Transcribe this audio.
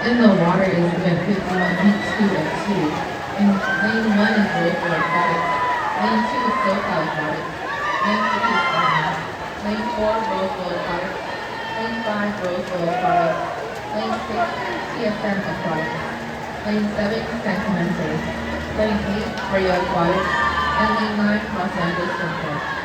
In the water is event 51, heat 2 and 2. In lane 1 is Rosewood Aquatics. Lane 2 is SoCal Aquatics. Lane 3 is Army. Lane 4, Roseville Aquatics. Lane 5, Roseville Aquatics. Lane 6, CSM Aquatics. Lane 7, San Clemente. Lane 8, Rio Aquatics. And Lane 9, Los Angeles Swim Club.